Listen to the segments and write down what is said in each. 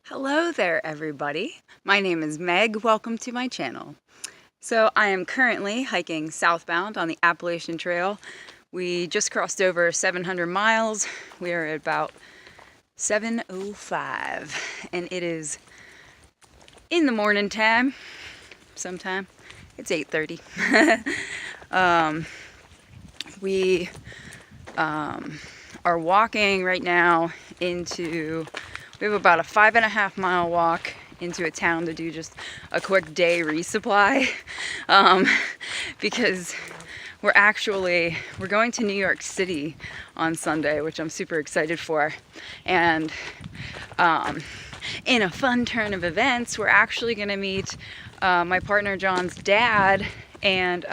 Hello there everybody, my name is Meg, welcome to my channel. So I am currently hiking southbound on the Appalachian Trail. We just crossed over 700 miles, we are at about 7:05 and it is in the morning time, sometime, it's 8:30. We are walking right now we have about a 5.5 mile walk into a town to do just a quick day resupply because we're going to New York City on Sunday, which I'm super excited for. And in a fun turn of events, we're actually going to meet my partner John's dad and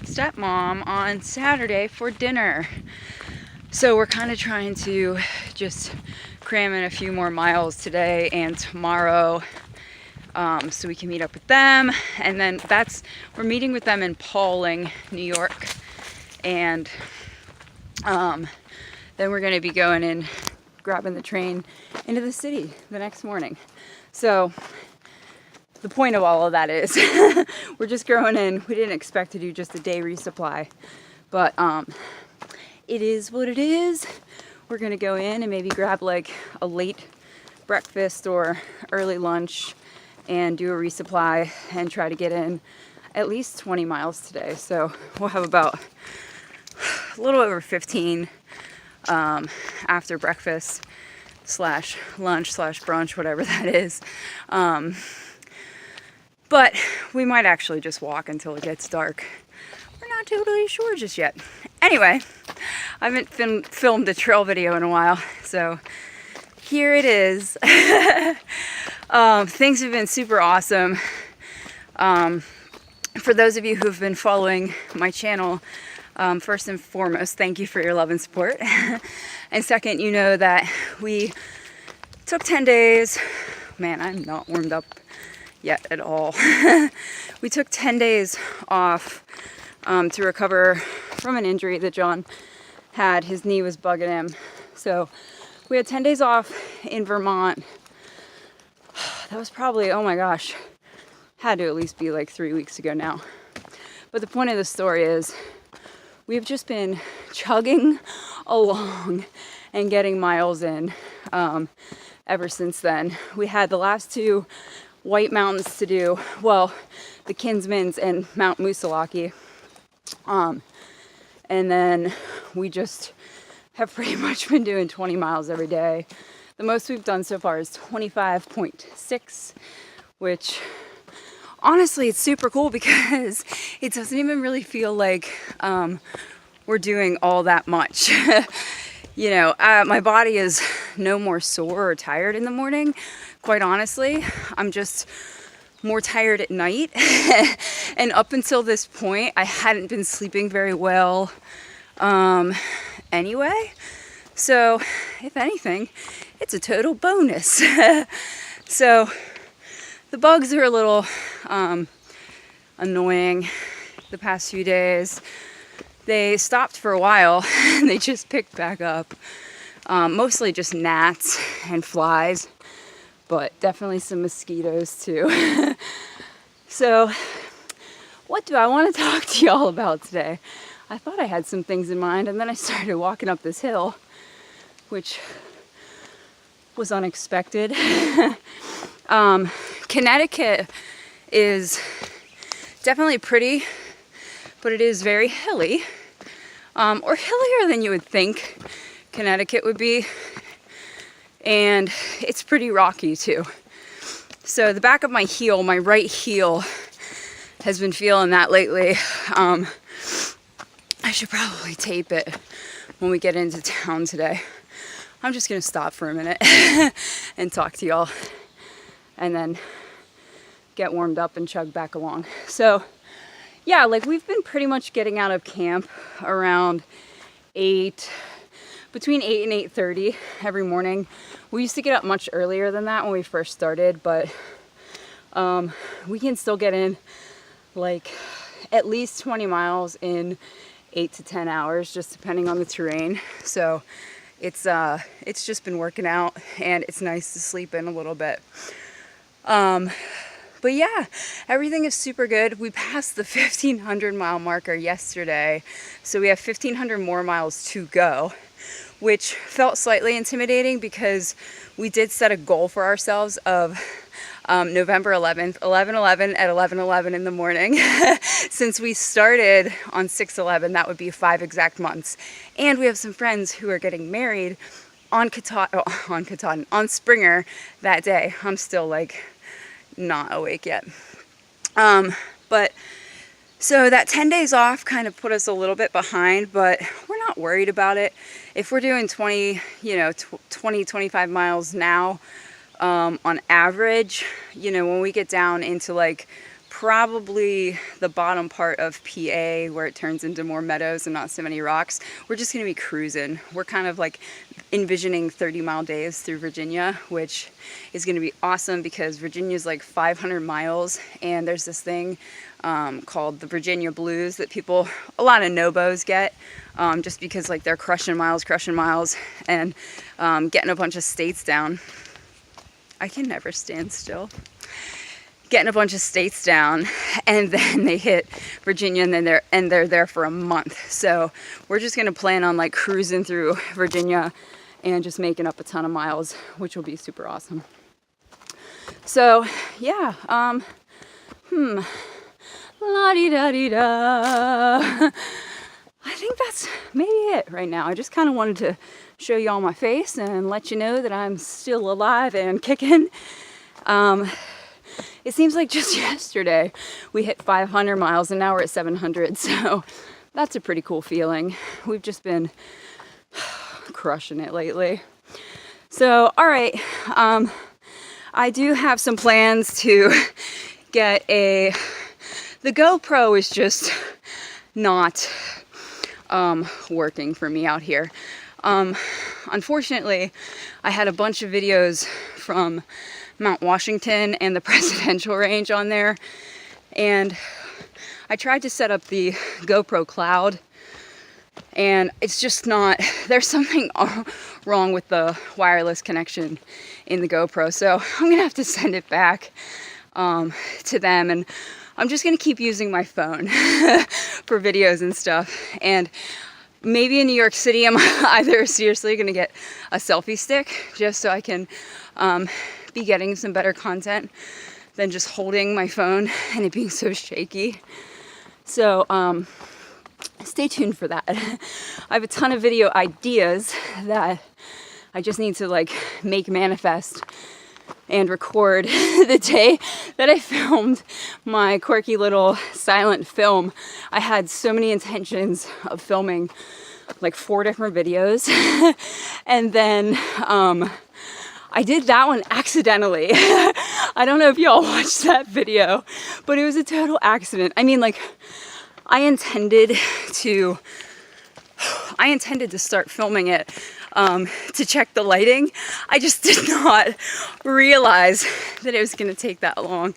stepmom on Saturday for dinner. So we're kind of trying to just cram in a few more miles today and tomorrow so we can meet up with them. And then we're meeting with them in Pauling, New York. And then we're going to be going and grabbing the train into the city the next morning. So the point of all of that is we're just going in. We didn't expect to do just a day resupply, but it is what it is. We're gonna go in and maybe grab like a late breakfast or early lunch and do a resupply and try to get in at least 20 miles today. So we'll have about a little over 15 after breakfast slash lunch slash brunch, whatever that is. But we might actually just walk until it gets dark. We're not totally sure just yet. Anyway, I haven't filmed a trail video in a while, so here it is. Things have been super awesome. For those of you who've been following my channel, first and foremost, thank you for your love and support. And second, you know that we took 10 days. Man, I'm not warmed up yet at all. We took 10 days off to recover from an injury that John had. His knee was bugging him. So we had 10 days off in Vermont. That was probably, oh my gosh, had to at least be like 3 weeks ago now. But the point of the story is we've just been chugging along and getting miles in ever since then. We had the last two White Mountains to do, well, the Kinsmans and Mount Moosilauke. And then we just have pretty much been doing 20 miles every day. The most we've done so far is 25.6, which honestly it's super cool because it doesn't even really feel like we're doing all that much. You know, my body is no more sore or tired in the morning. Quite honestly, I'm just more tired at night. And up until this point, I hadn't been sleeping very well anyway. So if anything, it's a total bonus. So the bugs are a little annoying the past few days. They stopped for a while and they just picked back up. Mostly just gnats and flies, but definitely some mosquitoes too. So what do I want to talk to y'all about today? I thought I had some things in mind, and then I started walking up this hill, which was unexpected. Connecticut is definitely pretty, but it is very hilly, or hillier than you would think Connecticut would be, and it's pretty rocky too. So the back of my heel, my right heel, has been feeling that lately. I should probably tape it when we get into town today. I'm just gonna stop for a minute and talk to y'all and then get warmed up and chug back along. So yeah, like we've been pretty much getting out of camp around between 8 and 8:30 every morning. We used to get up much earlier than that when we first started, but we can still get in like at least 20 miles in 8 to 10 hours, just depending on the terrain. So it's just been working out, and it's nice to sleep in a little bit. But yeah, everything is super good. We passed the 1,500 mile marker yesterday, so we have 1,500 more miles to go, which felt slightly intimidating because we did set a goal for ourselves of November 11th, 11/11 at 11:11 in the morning. Since we started on 6/11, that would be 5 exact months. And we have some friends who are getting married on Springer that day. I'm still like not awake yet. But so that 10 days off kind of put us a little bit behind, but we're not worried about it. If we're doing 25 miles now, on average, when we get down into like probably the bottom part of PA where it turns into more meadows and not so many rocks, we're just going to be cruising. We're kind of like envisioning 30-mile days through Virginia, which is going to be awesome because Virginia is like 500 miles, and there's this thing called the Virginia Blues that a lot of nobos get, just because like they're crushing miles and getting a bunch of states down. I can never stand still. Getting a bunch of states down, and then they hit Virginia, and then they're there for a month. So we're just gonna plan on like cruising through Virginia and just making up a ton of miles, which will be super awesome. So yeah, la-di-da-di-da. I think that's maybe it right now. I just kind of wanted to show you all my face and let you know that I'm still alive and kicking. It seems like just yesterday we hit 500 miles and now we're at 700. So that's a pretty cool feeling. We've just been crushing it lately. So, all right. I do have some plans to get the GoPro is just not working for me out here. Unfortunately, I had a bunch of videos from Mount Washington and the presidential range on there, and I tried to set up the GoPro Cloud, and it's just not, there's something wrong with the wireless connection in the GoPro, so I'm gonna have to send it back to them, and I'm just gonna keep using my phone for videos and stuff. And maybe in New York City, I'm either seriously gonna get a selfie stick just so I can be getting some better content than just holding my phone and it being so shaky. So stay tuned for that. I have a ton of video ideas that I just need to like make manifest and record the day that I filmed my quirky little silent film. I had so many intentions of filming like 4 different videos and then I did that one accidentally. I don't know if y'all watched that video, but it was a total accident. I mean, like, I intended to start filming it to check the lighting. I just did not realize that it was going to take that long.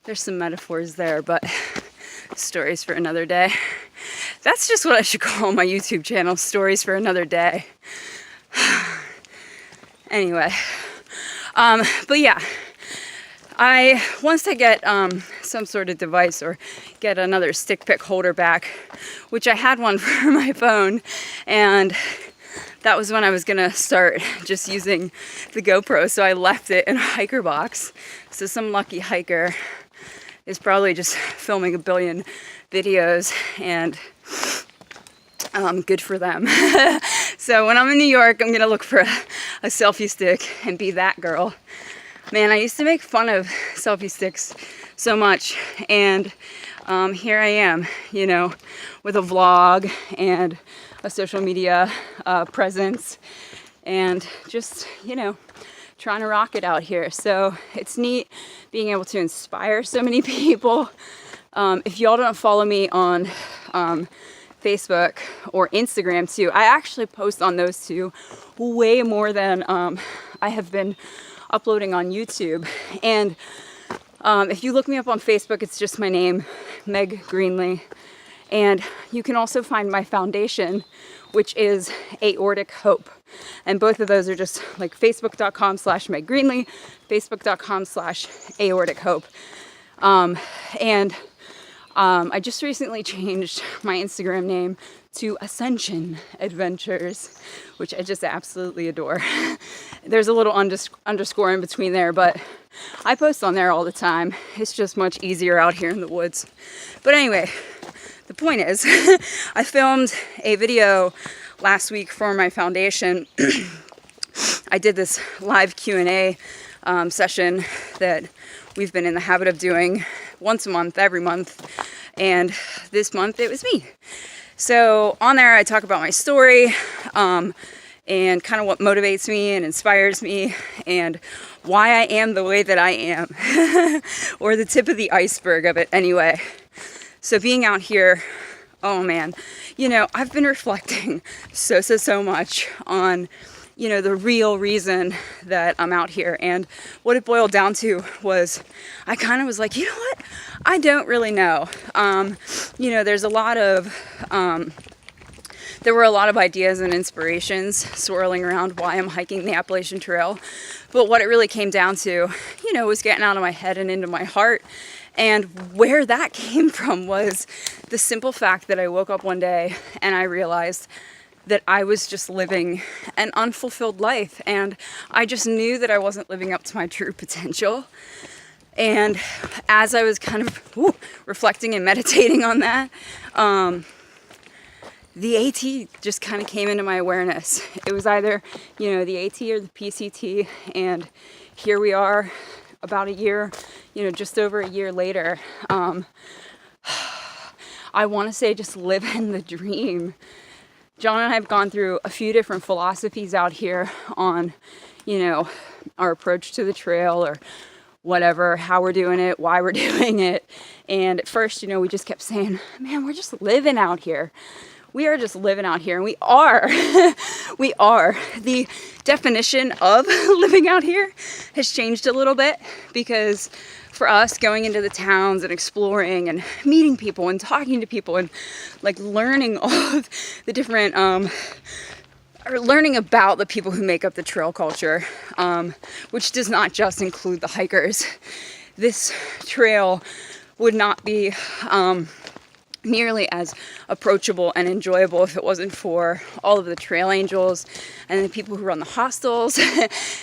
There's some metaphors there, but stories for another day. That's just what I should call my YouTube channel, Stories for Another Day. Anyway, but yeah, once I get some sort of device or get another stick pick holder back, which I had one for my phone, and that was when I was gonna start just using the GoPro, so I left it in a hiker box. So some lucky hiker is probably just filming a billion videos, and good for them. So when I'm in New York, I'm gonna look for a selfie stick and be that girl. Man, I used to make fun of selfie sticks so much, and here I am, with a vlog and a social media presence, and just, trying to rock it out here. So it's neat being able to inspire so many people. If y'all don't follow me on Facebook or Instagram too, I actually post on those two way more than I have been uploading on YouTube. And if you look me up on Facebook, it's just my name, Meg Greenlee. And you can also find my foundation, which is Aortic Hope. And both of those are just like facebook.com/Meg Greenlee, facebook.com/Aortic Hope. I just recently changed my Instagram name to Ascension Adventures, which I just absolutely adore. There's a little underscore in between there, but I post on there all the time. It's just much easier out here in the woods. But anyway, the point is, I filmed a video last week for my foundation. I did this live Q&A session that we've been in the habit of doing once a month, every month. And this month it was me. So on there I talk about my story and kind of what motivates me and inspires me and why I am the way that I am, or the tip of the iceberg of it anyway. So being out here, oh man, you know, I've been reflecting so much on, you know, the real reason that I'm out here. And what it boiled down to was, I kind of was like, you know what? I don't really know. You know, there's a lot of, there were a lot of ideas and inspirations swirling around why I'm hiking the Appalachian Trail. But what it really came down to, you know, was getting out of my head and into my heart. And where that came from was the simple fact that I woke up one day and I realized that I was just living an unfulfilled life. And I just knew that I wasn't living up to my true potential. And as I was kind of reflecting and meditating on that, the AT just kind of came into my awareness. It was either, you know, the AT or the PCT. And here we are about a year, you know, just over a year later. I want to say just living the dream. John and I have gone through a few different philosophies out here on, you know, our approach to the trail or whatever, how we're doing it, why we're doing it. And at first, you know, we just kept saying, man, we're just living out here. We are just living out here. And we are. We are. The definition of living out here has changed a little bit, because for us, going into the towns and exploring and meeting people and talking to people and like learning all of the different, or learning about the people who make up the trail culture, which does not just include the hikers. This trail would not be nearly as approachable and enjoyable if it wasn't for all of the trail angels and the people who run the hostels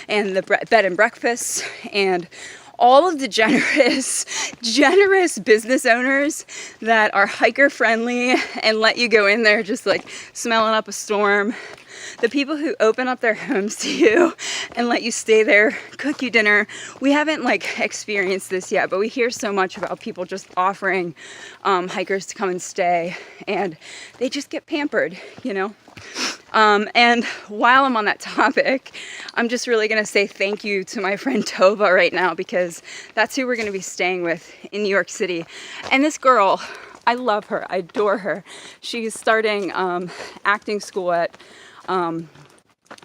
and the bed and breakfasts and all of the generous business owners that are hiker friendly and let you go in there just like smelling up a storm. The people who open up their homes to you and let you stay there, cook you dinner. We haven't like experienced this yet, but we hear so much about people just offering hikers to come and stay, and they just get pampered, you know? And while I'm on that topic, I'm just really going to say thank you to my friend Tova right now, because that's who we're going to be staying with in New York City. And this girl, I love her. I adore her. She's starting acting school at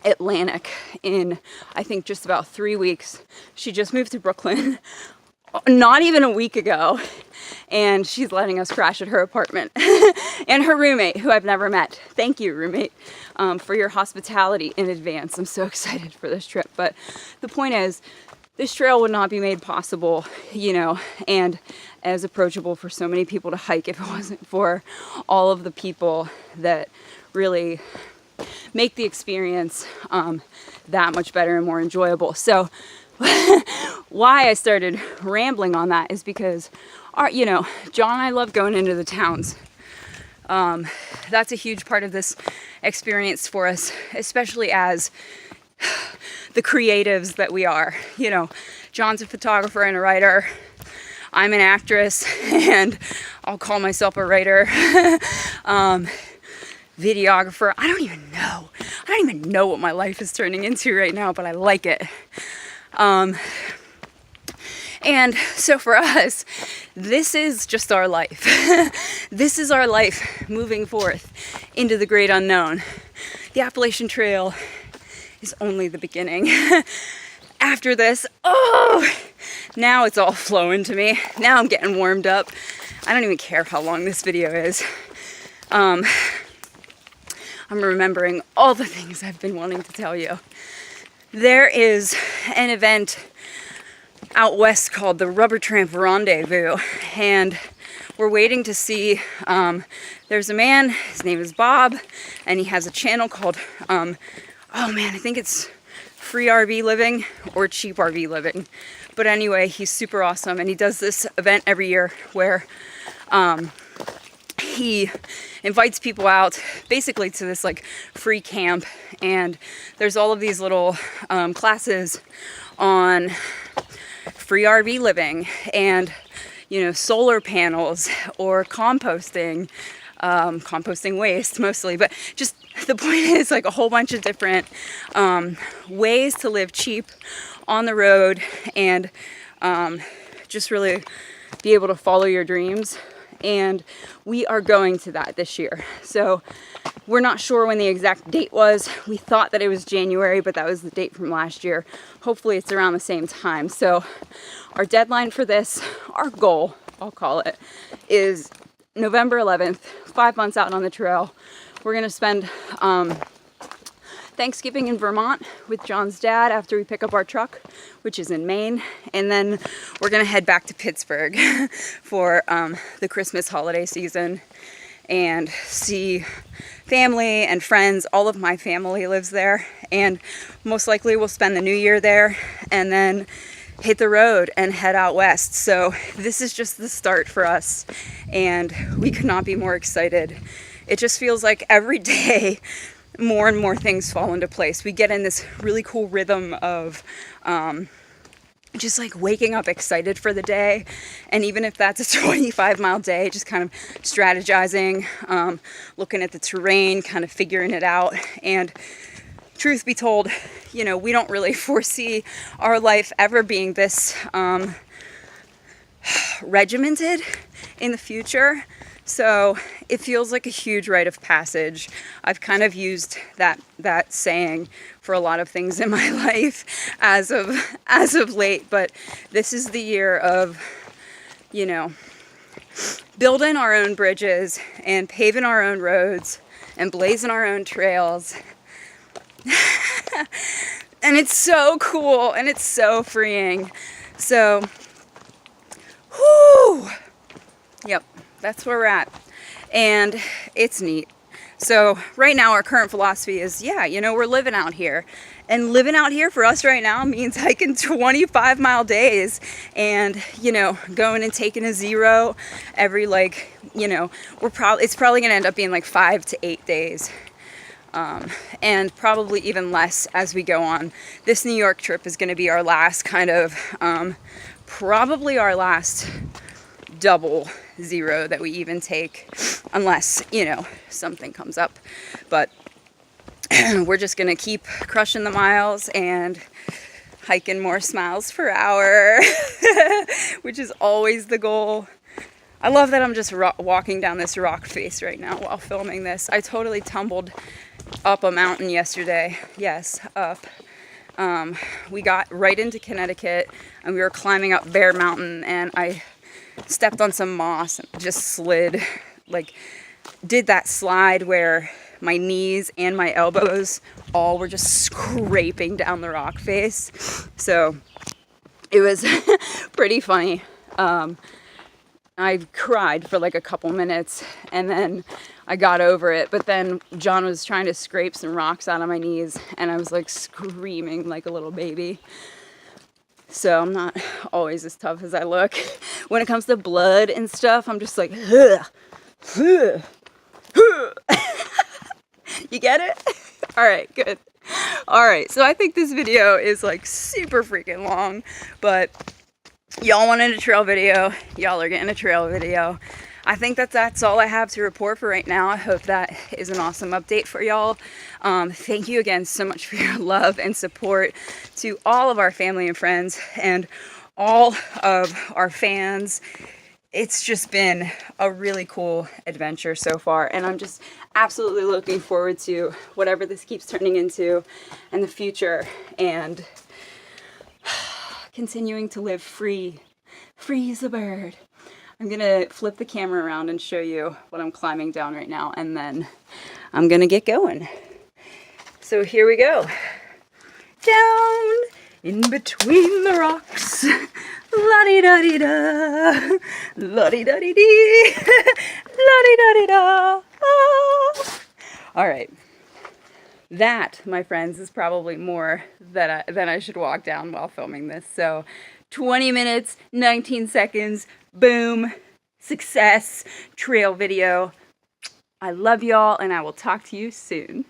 Atlantic in, I think, just about 3 weeks. She just moved to Brooklyn not even a week ago, and she's letting us crash at her apartment. And her roommate, who I've never met. Thank you, roommate, for your hospitality in advance. I'm so excited for this trip. But the point is, this trail would not be made possible, you know, and as approachable for so many people to hike if it wasn't for all of the people that really make the experience that much better and more enjoyable. So why I started rambling on that is because, you know, John and I love going into the towns. That's a huge part of this experience for us, especially as the creatives that we are. You know, John's a photographer and a writer. I'm an actress, and I'll call myself a writer. Videographer. I don't even know what my life is turning into right now, but I like it. And so for us, this is just our life. This is our life moving forth into the great unknown. The Appalachian Trail is only the beginning. After this, now it's all flowing to me. Now I'm getting warmed up. I don't even care how long this video is. I'm remembering all the things I've been wanting to tell you. There is an event out west called the Rubber Tramp Rendezvous, and we're waiting to see, there's a man, his name is Bob, and he has a channel called, oh man, I think it's Free RV Living or Cheap RV Living. But anyway, he's super awesome, and he does this event every year where he invites people out basically to this like free camp, and there's all of these little classes on free RV living and, you know, solar panels or composting, composting waste mostly, but just the point is like a whole bunch of different ways to live cheap on the road and just really be able to follow your dreams. And we are going to that this year. So we're not sure when the exact date was. We thought that it was January, but that was the date from last year. Hopefully it's around the same time. So our deadline for this, our goal, I'll call it, is November 11th, 5 months out on the trail. We're gonna spend Thanksgiving in Vermont with John's dad after we pick up our truck, which is in Maine, and then we're gonna head back to Pittsburgh for the Christmas holiday season and see family and friends. All of my family lives there, and most likely we'll spend the new year there and then hit the road and head out west. So this is just the start for us, and we could not be more excited. It just feels like every day more and more things fall into place. We get in this really cool rhythm of just like waking up excited for the day. And even if that's a 25-mile day, just kind of strategizing, looking at the terrain, kind of figuring it out. And truth be told, you know, we don't really foresee our life ever being this regimented in the future. So it feels like a huge rite of passage. I've kind of used that saying for a lot of things in my life as of late, but this is the year of, you know, building our own bridges and paving our own roads and blazing our own trails. And it's so cool and it's so freeing. So, whoo! Yep. That's where we're at, and it's neat. So right now our current philosophy is, yeah, you know, we're living out here, and living out here for us right now means hiking 25-mile days and, you know, going and taking a zero every, like, you know, it's probably gonna end up being like 5 to 8 days, and probably even less as we go on. This New York trip is gonna be our last kind of probably our last double zero that we even take, unless, you know, something comes up. But we're just gonna keep crushing the miles and hiking more miles per hour, which is always the goal. I love that I'm just walking down this rock face right now while filming this. I totally tumbled up a mountain yesterday. Yes, up. We got right into Connecticut and we were climbing up Bear Mountain, and I stepped on some moss and just slid, like did that slide where my knees and my elbows all were just scraping down the rock face. So it was pretty funny. I cried for like a couple minutes and then I got over it, but then John was trying to scrape some rocks out of my knees and I was like screaming like a little baby. So I'm not always as tough as I look. When it comes to blood and stuff, I'm just like, ugh, ugh, ugh. You get it? All right, good. All right, so I think this video is like super freaking long, but y'all wanted a trail video. Y'all are getting a trail video. I think that's all I have to report for right now. I hope that is an awesome update for y'all. Thank you again so much for your love and support to all of our family and friends and all of our fans. It's just been a really cool adventure so far, and I'm just absolutely looking forward to whatever this keeps turning into in the future, and continuing to live free as a bird. I'm gonna flip the camera around and show you what I'm climbing down right now, and then I'm gonna get going. So here we go. Down in between the rocks. La-di-da-di-da. La-di-da-di-dee. La-di-da-di-da. Oh. All right. That, my friends, is probably more than I should walk down while filming this. So 20 minutes, 19 seconds, boom, success, trail video. I love y'all, and I will talk to you soon.